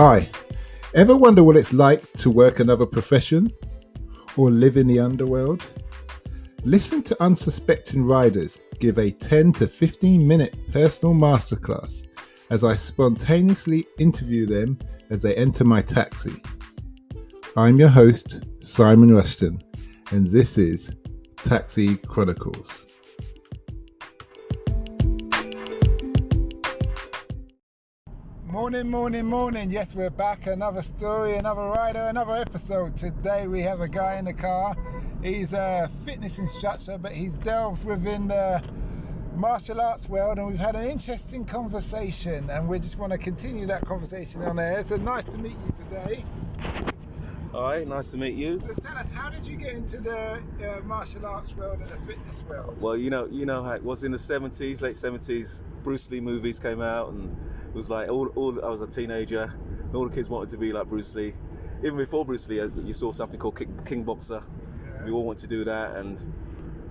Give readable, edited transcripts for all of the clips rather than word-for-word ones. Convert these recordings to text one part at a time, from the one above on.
Hi, ever wonder what it's like to work another profession or live in the underworld? Listen to unsuspecting riders give a 10 to 15 minute personal masterclass as I spontaneously interview them as they enter my taxi. I'm your host, Simon Rushton, and this is Taxi Chronicles. Morning. Yes, we're back. Another story, another rider, another episode. Today we have a guy in the car. He's a fitness instructor, but he's delved within the martial arts world, and we've had an interesting conversation, and we just want to continue that conversation on there. So nice to meet you today. All right, nice to meet you. So tell us, how did you get into the martial arts world and the fitness world? Well, you know how it was in the 70s, late 70s. Bruce Lee movies came out, and it was like all I was a teenager, and all the kids wanted to be like Bruce Lee. Even before Bruce Lee, you saw something called King Boxer. Yeah. We all want to do that, and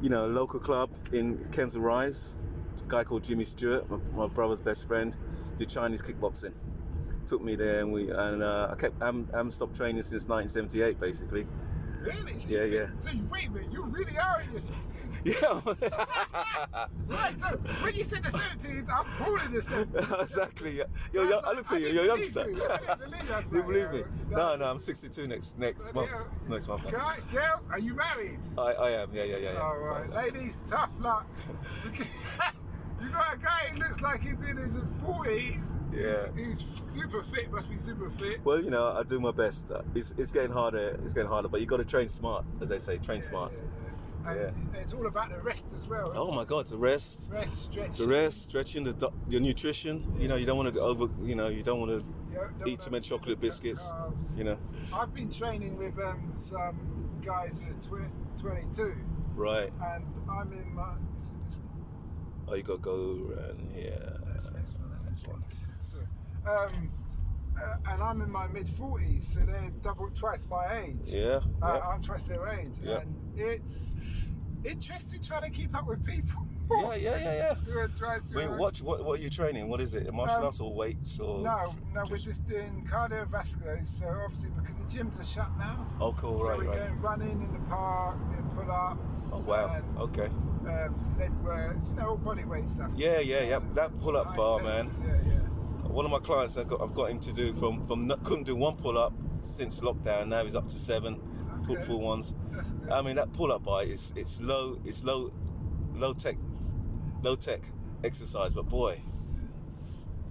a local club in Kensal Rise, a guy called Jimmy Stewart, my brother's best friend, did Chinese kickboxing. Took me there, and I haven't stopped training since 1978, basically. Really? So yeah. So wait a minute, you really are in your 60s? Yeah. Right, so when you said the 70s, I'm born in the 70s. Exactly, yeah. I look at you, you're a youngster. You believe me? No, I'm 62 next month. Next month. Girls, are you married? I am, yeah. All right, ladies, tough luck. You got a guy who looks like he's in his 40s. Yeah. He's super fit, must be super fit. Well, I do my best. It's getting harder, but you got to train smart, as they say, train smart. Yeah. And it's all about the rest as well. Oh my God, the rest. Stretching, your nutrition. Yeah. You don't want to go over, you don't want to eat too many chocolate biscuits, I've been training with some guys who are 22. Right. And I'm in my... Oh, you got to go around here. That's one. So, and I'm in my mid-40s, so they're twice my age. Yeah. I'm twice their age. Yeah. And it's interesting trying to keep up with people. Yeah. What are you training? What is it? Martial arts or weights? Or no, we're just doing cardiovascular. So obviously, because the gyms are shut now. Oh, cool, so right. we're going running in the park, doing pull-ups. Oh, wow. And, okay. Sled work, all body weight stuff. Yeah. That pull-up bar, man. Yeah. One of my clients, I've got him to do from couldn't do one pull-up since lockdown. Now he's up to 7 full ones. That's good. I mean, that pull-up bar it's low tech exercise, but boy,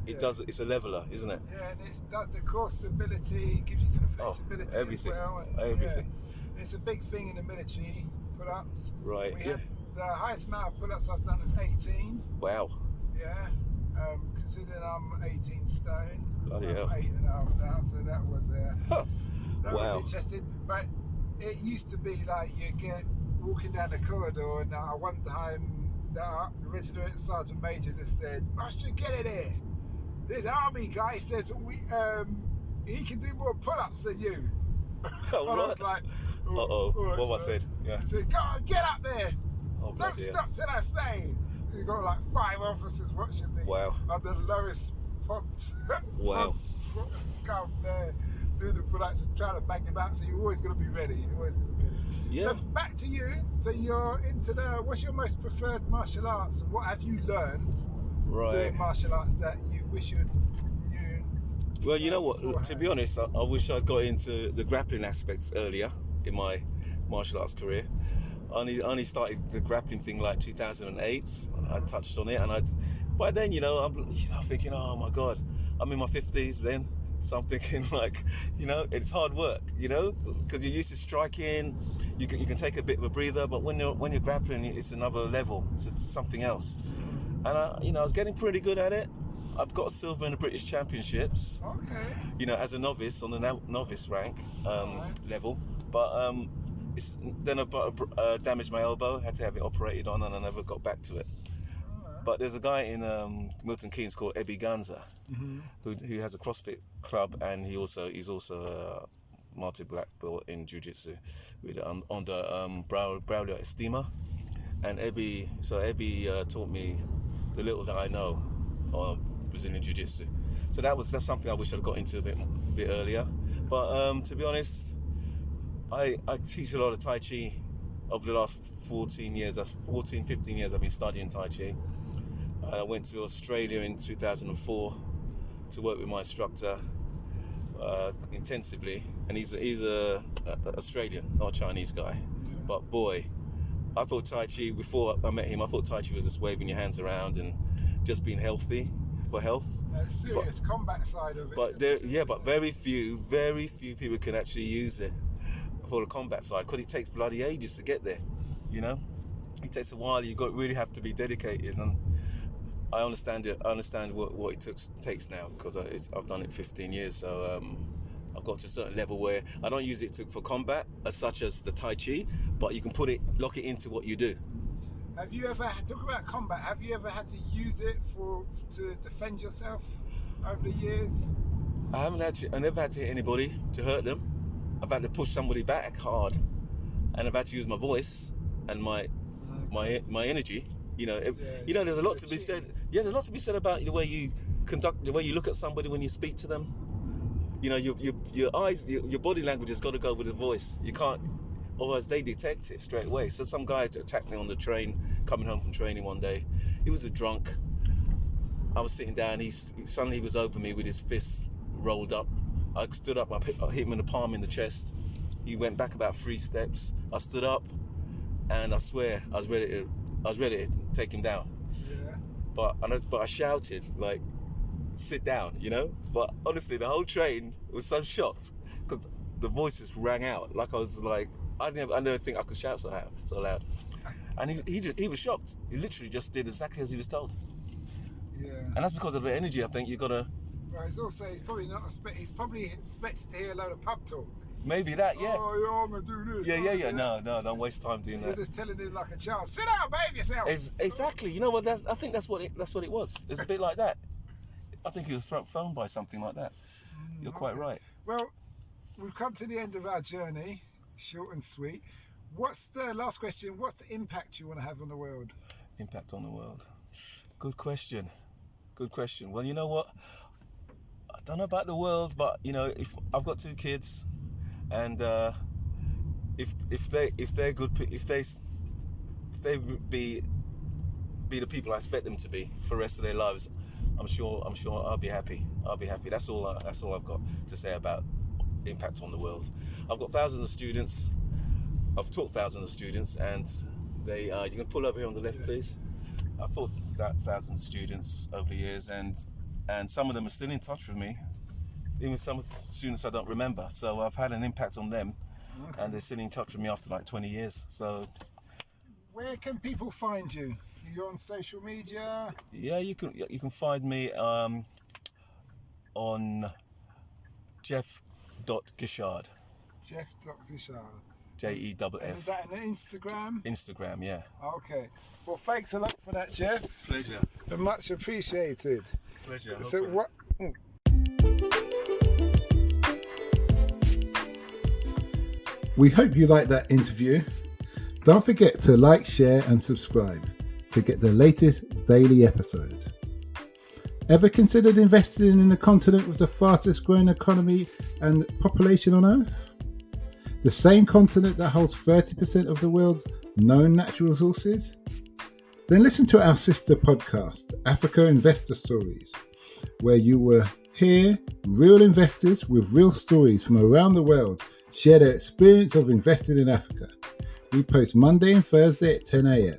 it's a leveler, isn't it? Yeah, and it does the core stability, gives you some flexibility. Everything. As well. Everything. Yeah, it's a big thing in the military, pull-ups. Right. The highest amount of pull-ups I've done is 18. Wow. Yeah. Considering I'm 18 stone. Bloody hell. 8.5 now, so that was wow. was interesting. But it used to be like you get walking down the corridor, and one time the Regimental Sergeant Major just said, "Rusty, get in here. This army guy says he can do more pull-ups than you." Oh, and I was like, what have I said? Yeah. He said, "Go on, get up there. Oh, Don't stop till I say." You got like 5 officers watching me. Wow. I'm the lowest point. Wow. Come there, doing the pull-ups, just trying to bang them out. So you're always going to be ready. Yeah. So back to you. So you're into what's your most preferred martial arts, and what have you learned doing martial arts that you wish you knew? Well, you know what? To be honest, I wish I'd got into the grappling aspects earlier in my martial arts career. I only started the grappling thing like 2008. I touched on it, and by then, I'm thinking, oh my God, I'm in my 50s then. So I'm thinking it's hard work, because you're used to striking. You can take a bit of a breather, but when you're grappling, it's another level. It's something else. And I was getting pretty good at it. I've got a silver in the British Championships. Okay. As a novice on the novice rank level, but then I damaged my elbow. Had to have it operated on, and I never got back to it. But there's a guy in Milton Keynes called Ebby Ganza, who has a CrossFit club, and he's also a multi-black belt in Jiu-Jitsu with under Braulio Estima. And Ebby taught me the little that I know of Brazilian Jiu-Jitsu. So that's something I wish I'd got into a bit earlier. But to be honest, I teach a lot of Tai Chi over the last 15 years I've been studying Tai Chi. I went to Australia in 2004 to work with my instructor intensively, and he's a Australian, not a Chinese guy. But boy, I thought Tai Chi, before I met him, I thought Tai Chi was just waving your hands around and just being healthy for health. That's serious combat side of it. But very few people can actually use it for the combat side, because it takes bloody ages to get there. You know, it takes a while. Really have to be dedicated, and I understand it. I understand what it takes now, because I've done it 15 years. So I've got to a certain level where I don't use it for combat as such as the Tai Chi, but you can lock it into what you do. Have you ever, talk about combat, have you ever had to use it to defend yourself over the years? I never had to hit anybody to hurt them. I've had to push somebody back hard, and I've had to use my voice and my energy. You know, there's a lot to be said. Yeah, there's lots to be said about the way you look at somebody when you speak to them. You know, your eyes, your body language has got to go with the voice. You can't, otherwise they detect it straight away. So some guy attacked me on the train, coming home from training one day. He was a drunk. I was sitting down. Suddenly he was over me with his fists rolled up. I stood up. I hit him in the palm in the chest. He went back about 3 steps. I stood up, and I swear I was ready to take him down. Yeah. But I shouted, like, sit down, you know. But honestly, the whole train was so shocked because the voice just rang out. Like I was like, I never think I could shout so loud. And he was shocked. He literally just did exactly as he was told. Yeah. And that's because of the energy. I think you gotta. Well, he's probably expected to hear a load of pub talk. Maybe that, yeah. Oh, yeah, I'm gonna do this. Yeah. No, don't waste time doing that. You're just telling him like a child, sit down, behave yourself. Exactly. You know what? I think that's what it was. It's a bit like that. I think he was thrown by something like that. You're quite right. Well, we've come to the end of our journey, short and sweet. What's the last question? What's the impact you want to have on the world? Impact on the world. Good question. Well, you know what? I don't know about the world, but you know, if I've got 2 kids, and if they're good, if they be the people I expect them to be for the rest of their lives, I'm sure I'll be happy. That's all I've got to say about impact on the world. I've got thousands of students. I've taught thousands of students, and they you can pull over here on the left, please. I've taught thousands of students over the years, and some of them are still in touch with me. Even some students I don't remember. So I've had an impact on them, and they're still in touch with me after like 20 years. So, where can people find you? You're on social media? Yeah, you can find me on Jeff.Guishard. Jeff.Guishard. Jeff. Is that an Instagram? Instagram, yeah. Okay. Well, thanks a lot for that, Jeff. Pleasure. Much appreciated. Pleasure. So what? We hope you liked that interview. Don't forget to like, share and subscribe to get the latest daily episode. Ever considered investing in the continent with the fastest growing economy and population on Earth? The same continent that holds 30% of the world's known natural resources? Then listen to our sister podcast, Africa Investor Stories, where you will hear real investors with real stories from around the world share their experience of investing in Africa. We post Monday and Thursday at 10 a.m.